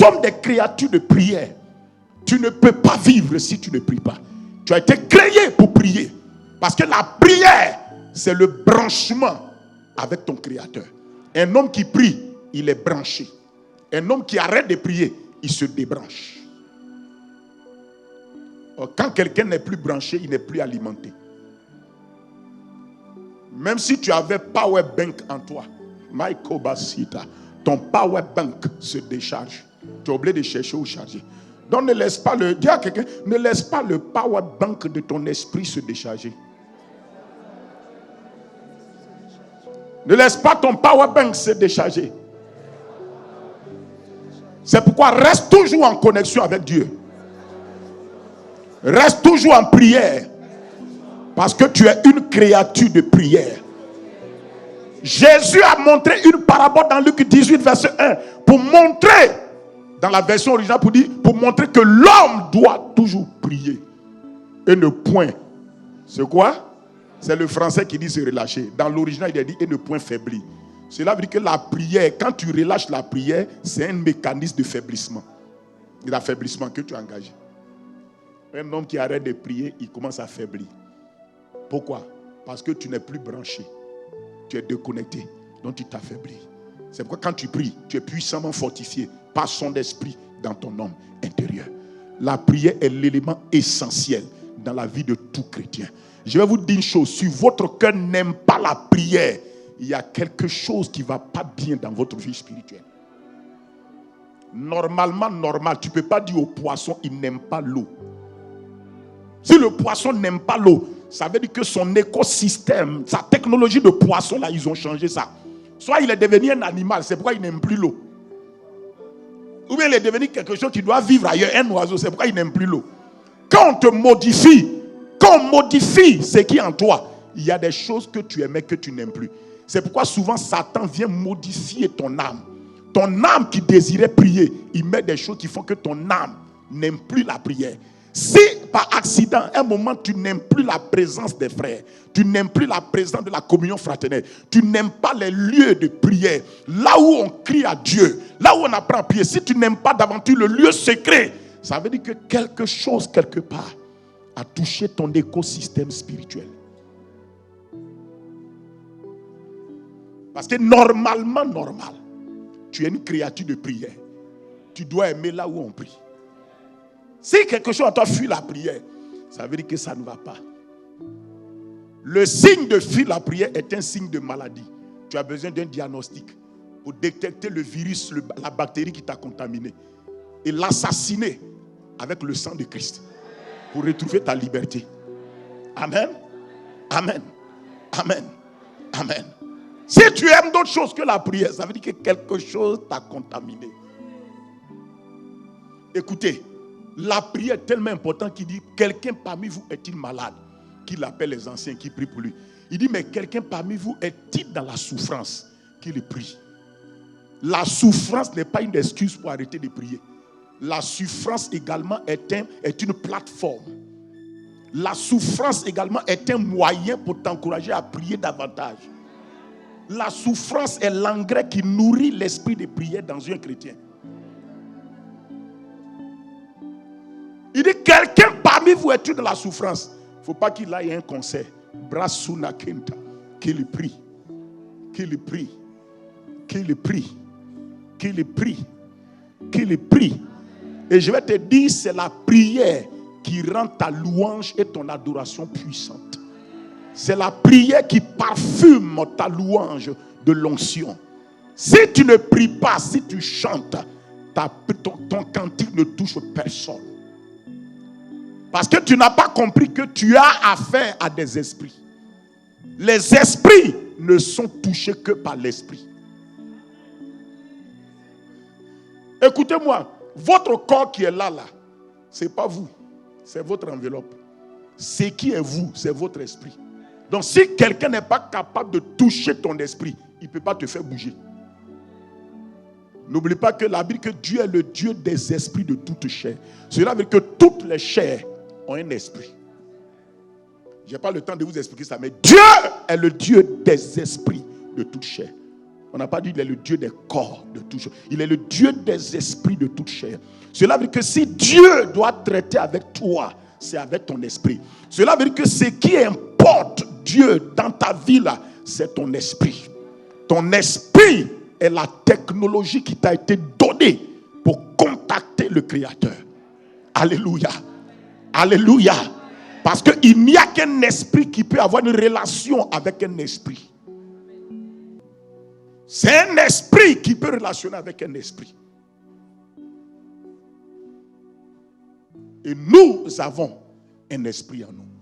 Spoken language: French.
sommes des créatures de prière. Tu ne peux pas vivre si tu ne pries pas. Tu as été créé pour prier. Parce que la prière, c'est le branchement avec ton Créateur. Un homme qui prie, il est branché. Un homme qui arrête de prier, il se débranche. Quand quelqu'un n'est plus branché, il n'est plus alimenté. Même si tu avais power bank en toi, Michael Basita, ton power bank se décharge. Tu es obligé de chercher où charger. Donc ne laisse pas dis à quelqu'un, ne laisse pas le power bank de ton esprit se décharger. Ne laisse pas ton power bank se décharger. C'est pourquoi reste toujours en connexion avec Dieu. Reste toujours en prière. Parce que tu es une créature de prière. Jésus a montré une parabole dans Luc 18, verset 1. Pour montrer, dans la version originale, pour montrer que l'homme doit toujours prier. Et ne point. C'est quoi? C'est le français qui dit se relâcher. Dans l'original, il a dit et ne point faiblir. Cela veut dire que la prière, quand tu relâches la prière, c'est un mécanisme de faiblissement. D'affaiblissement que tu as engagé. Un homme qui arrête de prier, il commence à faiblir. Pourquoi? Parce que tu n'es plus branché. Tu es déconnecté. Donc tu t'affaiblis. C'est pourquoi quand tu pries, tu es puissamment fortifié par son esprit dans ton homme intérieur. La prière est l'élément essentiel dans la vie de tout chrétien. Je vais vous dire une chose. Si votre cœur n'aime pas la prière, il y a quelque chose qui ne va pas bien dans votre vie spirituelle. Normalement, tu ne peux pas dire au poisson, il n'aime pas l'eau. Si le poisson n'aime pas l'eau, ça veut dire que son écosystème, sa technologie de poisson, là, ils ont changé ça. Soit il est devenu un animal, c'est pourquoi il n'aime plus l'eau. Ou bien il est devenu quelque chose qui doit vivre ailleurs, un oiseau, c'est pourquoi il n'aime plus l'eau. Quand on te modifie, quand on modifie ce qui est en toi, il y a des choses que tu aimais que tu n'aimes plus. C'est pourquoi souvent Satan vient modifier ton âme. Ton âme qui désirait prier, il met des choses qui font que ton âme n'aime plus la prière. Si par accident, un moment, tu n'aimes plus la présence des frères, tu n'aimes plus la présence de la communion fraternelle, tu n'aimes pas les lieux de prière, là où on crie à Dieu, là où on apprend à prier, si tu n'aimes pas d'aventure le lieu secret, ça veut dire que quelque chose, quelque part, a touché ton écosystème spirituel. Parce que normalement, tu es une créature de prière. Tu dois aimer là où on prie. Si quelque chose en toi fuit la prière, ça veut dire que ça ne va pas. Le signe de fuir la prière est un signe de maladie. Tu as besoin d'un diagnostic pour détecter le virus, la bactérie qui t'a contaminé et l'assassiner avec le sang de Christ pour retrouver ta liberté. Amen. Amen. Amen. Amen. Si tu aimes d'autres choses que la prière, ça veut dire que quelque chose t'a contaminé. Écoutez, la prière est tellement importante qu'il dit, quelqu'un parmi vous est-il malade? Qu'il appelle les anciens qui prient pour lui. Il dit, mais quelqu'un parmi vous est-il dans la souffrance? Qu'il prie. La souffrance n'est pas une excuse pour arrêter de prier. La souffrance également est une plateforme. La souffrance également est un moyen pour t'encourager à prier davantage. La souffrance est l'engrais qui nourrit l'esprit de prière dans un chrétien. Il dit, quelqu'un parmi vous est-il dans la souffrance? Il ne faut pas qu'il aille à un concert. Brasuna Kenta. Qu'il prie. Qu'il prie. Qu'il prie. Qu'il prie. Qu'il prie. Et je vais te dire, c'est la prière qui rend ta louange et ton adoration puissante. C'est la prière qui parfume ta louange de l'onction. Si tu ne pries pas, si tu chantes, ton cantique ne touche personne. Parce que tu n'as pas compris que tu as affaire à des esprits. Les esprits ne sont touchés que par l'esprit. Écoutez-moi, votre corps qui est là, ce n'est pas vous, c'est votre enveloppe. Ce qui est vous, c'est votre esprit. Donc si quelqu'un n'est pas capable de toucher ton esprit, il ne peut pas te faire bouger. N'oublie pas que la Bible dit que Dieu est le Dieu des esprits de toute chair. Cela veut dire que toutes les chairs ont un esprit. Je n'ai pas le temps de vous expliquer ça, mais Dieu est le Dieu des esprits de toute chair. On n'a pas dit qu'il est le Dieu des corps, de toutes choses. Il est le Dieu des esprits de toute chair. Cela veut dire que si Dieu doit traiter avec toi, c'est avec ton esprit. Cela veut dire que ce qui importe Dieu dans ta vie là, c'est ton esprit. Ton esprit est la technologie qui t'a été donnée pour contacter le Créateur. Alléluia. Alléluia. Parce qu'il n'y a qu'un esprit qui peut avoir une relation avec un esprit. C'est un esprit qui peut relationner avec un esprit. Et nous avons un esprit en nous.